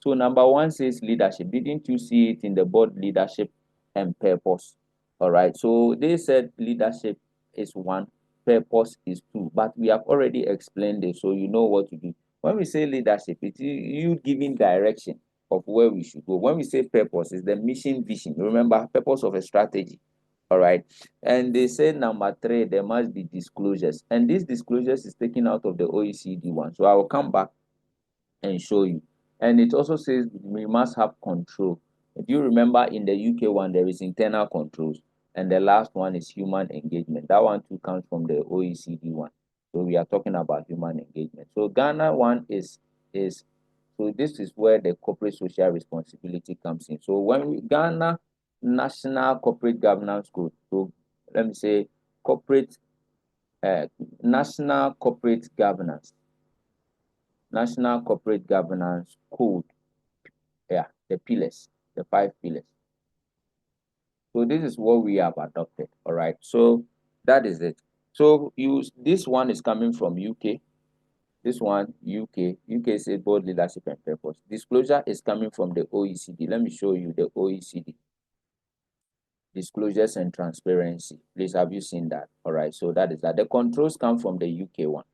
So number one says leadership. Didn't you see it in the board, leadership and purpose? All right. So they said leadership is one, purpose is two. But we have already explained it, so you know what to do. When we say leadership, it's you giving direction of where we should go. When we say purpose, it's the mission, vision. Remember, purpose of a strategy. All right. And they say number three, there must be disclosures. And these disclosures is taken out of the OECD one. So I will come back and show you. And it also says we must have control. If you remember, in the UK one, there is internal controls, and the last one is human engagement. That one too comes from the OECD one. So we are talking about human engagement. So Ghana one is so this is where the corporate social responsibility comes in. So when we Ghana National Corporate Governance Code, so let me say corporate national corporate governance National Corporate Governance Code. Yeah, the pillars, the 5 pillars. So this is what we have adopted. All right. So that is it. So this one is coming from UK. This one, UK. UK says board leadership and purpose. Disclosure is coming from the OECD. Let me show you the OECD. Disclosures and transparency. Please, have you seen that? All right. So that is that. The controls come from the UK one.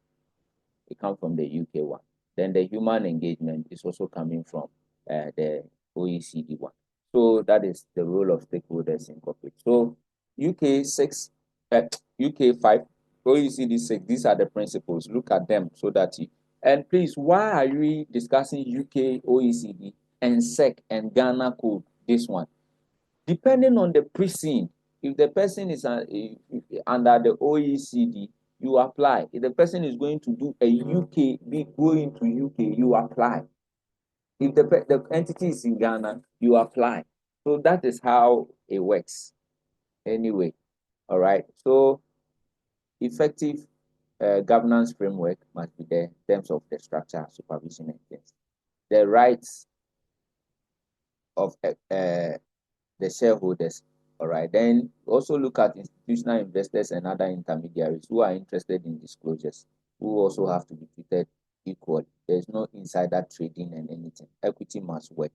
It comes from the UK one. Then the human engagement is also coming from the OECD one. So that is the role of stakeholders in corporate. So UK 6, UK 5, OECD 6, these are the principles. Look at them so that you, and please, why are we discussing UK, OECD, and SEC and Ghana code, this one? Depending on the precinct, if the person is under the OECD, you apply. If the person is going to do a UK, be going to UK, you apply. If the entity is in Ghana, you apply. So that is how it works. Anyway, all right. So effective governance framework must be there in terms of the structure, supervision, and things. The rights of the shareholders. All right. Then also look at institutional investors and other intermediaries who are interested in disclosures, who also have to be treated equally. There's no insider trading and anything. Equity must work.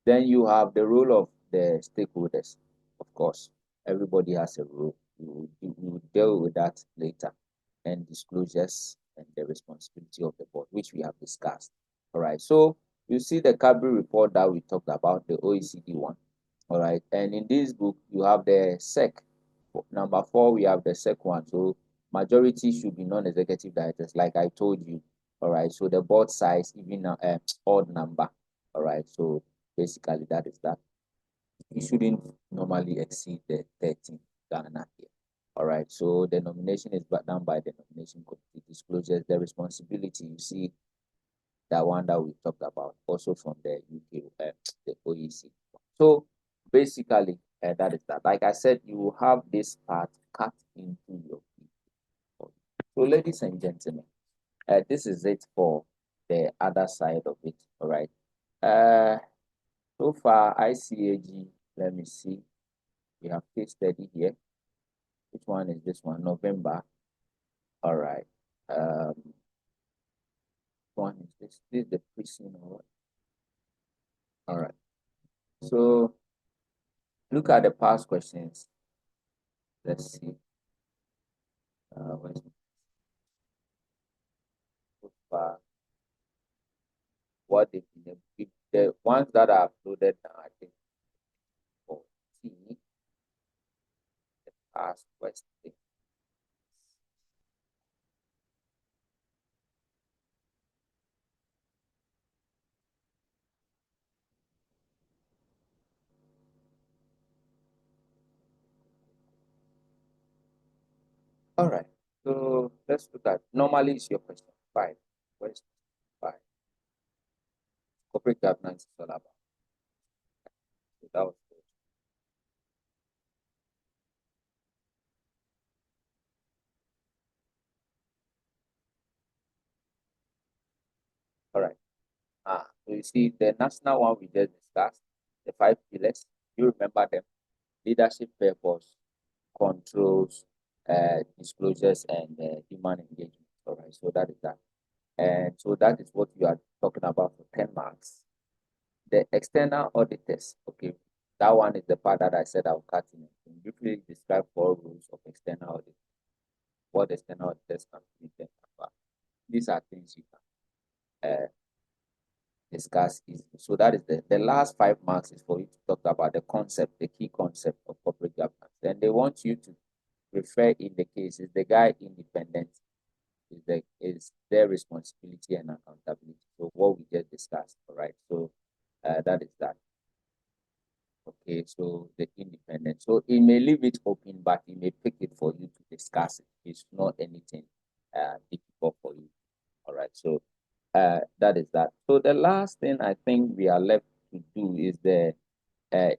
Then you have the role of the stakeholders. Of course, everybody has a role. We will deal with that later. And disclosures and the responsibility of the board, which we have discussed. All right. So you see the Cadbury report that we talked about, the OECD one. All right. And in this book, you have the SEC. Number 4, we have the SEC one. So majority should be non-executive directors, like I told you. All right. So the board size, even odd number. All right. So basically, that is that. You shouldn't normally exceed the 13 Ghana here. All right. So the nomination is done by the nomination committee. Disclosures, the responsibility. You see that one that we talked about, also from the UK, the OECD. So basically, that is that. Like I said, you will have this part cut into your video. So, ladies and gentlemen, this is it for the other side of it. All right. So far, ICAG, let me see. We have case study here. Which one is this one? November. All right. One is this. This is the prison. All right. So look at the past questions. Let's see. Where's what they've been the ones that are uploaded now, I think, for T, the past question. All right. So let's look at normally it's your question 5. Question 5. Corporate governance is all about. So that was good. All right. So you see, the national one we just discussed, the 5 pillars. You remember them: leadership, purpose, controls, disclosures, and human engagement. All right. So that is that. And so that is what you are talking about for 10 marks. The external auditors, okay, that one is the part that I said I'll cut in. Briefly describe 4 rules of external audit. What external auditors can be done about. These are things you can discuss easily. So that is the last 5 marks is for you to talk about the concept, the key concept of corporate governance. Then they want you to refer in the case, is the guy independent? Is their responsibility and accountability? So what we just discussed, all right? So that is that. Okay, so the independent. So it may leave it open, but it may pick it for you to discuss it. It's not anything difficult for you. All right, so that is that. So the last thing I think we are left to do is the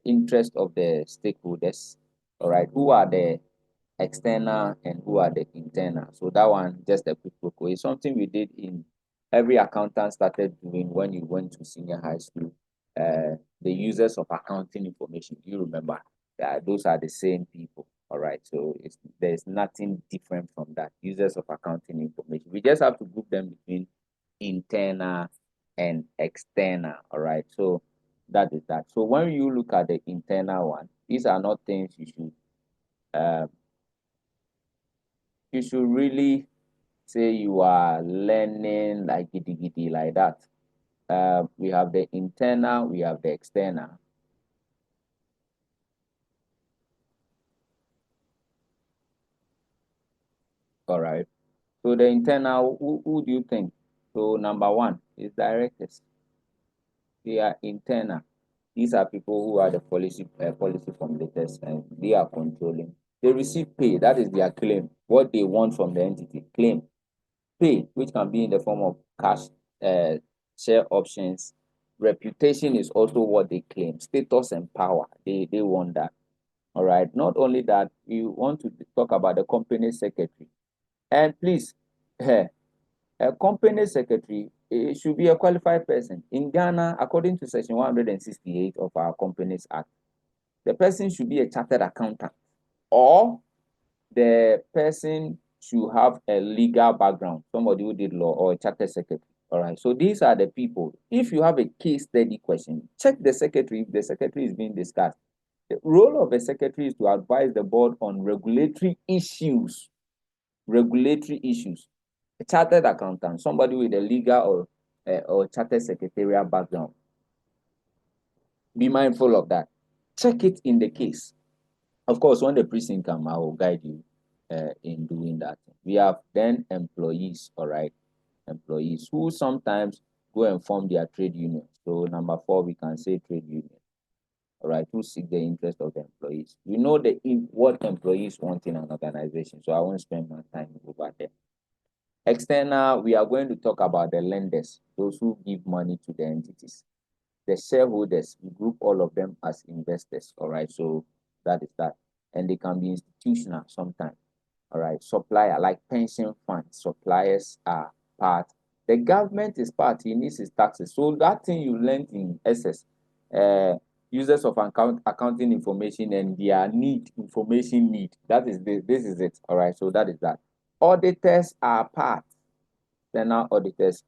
interest of the stakeholders. All right, who are the external and who are the internal? So that one, just a quick look. It's something we did in every accountant started doing when you went to senior high school. The users of accounting information, you remember, those are the same people. All right, so there's nothing different from that. Users of accounting information, we just have to group them between internal and external. All right, so that is that. So when you look at the internal one, these are not things uh, you should really say you are learning like giddy giddy like that. We have the internal, we have the external. All right. So the internal, who do you think? So number one is directors. They are internal. These are people who are the policy formulators, and they are controlling. They receive pay. That is their claim. What they want from the entity. Claim pay, which can be in the form of cash, share options. Reputation is also what they claim. Status and power. They want that. All right. Not only that, we want to talk about the company secretary. And please, a company secretary should be a qualified person. In Ghana, according to Section 168 of our Companies Act, the person should be a chartered accountant, or the person should have a legal background, somebody who did law, or a chartered secretary. All right. So these are the people. If you have a case study question, check the secretary if the secretary is being discussed. The role of a secretary is to advise the board on regulatory issues. Regulatory issues. A chartered accountant, somebody with a legal or chartered secretarial background. Be mindful of that. Check it in the case. Of course, when the precinct come, I will guide you in doing that. We have then employees, all right, employees who sometimes go and form their trade union. So number 4, we can say trade union, all right, who seek the interest of the employees. We know what employees want in an organization, so I won't spend my time over there. External, we are going to talk about the lenders, those who give money to the entities. The shareholders, we group all of them as investors, all right? So that is that. And they can be institutional sometimes, all right? Supplier, like pension funds, suppliers are part. The government is part, he needs his taxes. So that thing you learned in SS, users of accounting information and their information need, this is it, all right? So that is that. Auditors are part. External auditors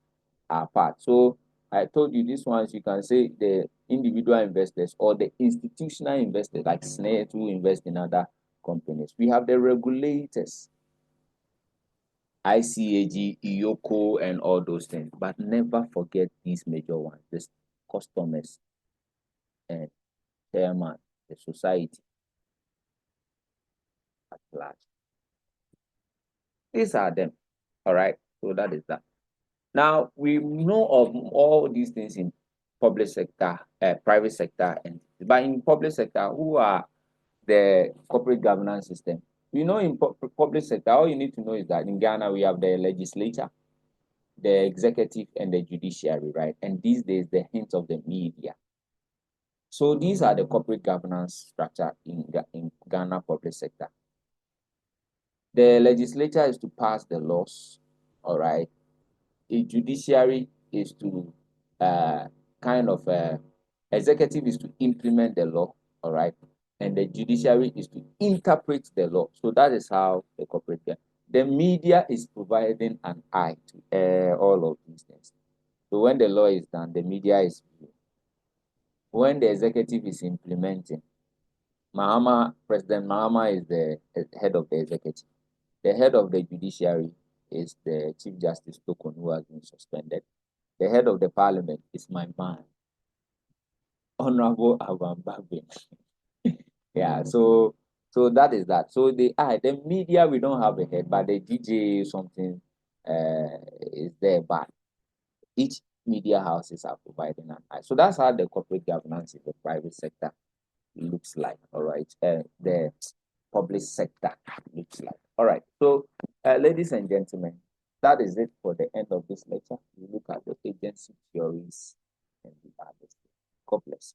are part. So I told you these ones, you can say the individual investors or the institutional investors like SNET who invest in other companies. We have the regulators, ICAG, IOCO, and all those things. But never forget these major ones, the customers and chairman, the society at large. These are them. All right. So that is that. Now, we know of all these things in public sector, private sector, but in public sector, who are the corporate governance system? You know, in public sector, all you need to know is that in Ghana, we have the legislature, the executive, and the judiciary, right? And these days, the hint of the media. So these are the corporate governance structure in Ghana public sector. The legislature is to pass the laws, all right? A judiciary is to kind of executive is to implement the law, all right, and the judiciary is to interpret the law. So that is how the corporate get. The media is providing an eye to all of these things. So when the law is done, the media is viewing. When the executive is implementing, President Mahama is the head of the executive. The head of the judiciary is the Chief Justice Tokon, who has been suspended. The head of the parliament is my man, Honorable Avan Babin. Yeah, so that is that. So the media, we don't have a head, but the DJ something is there, but each media houses are providing an eye. So that's how the corporate governance in the private sector looks like. All right. The public sector looks like. All right. So, ladies and gentlemen, that is it for the end of this lecture. We look at the agency theories and the others. God bless.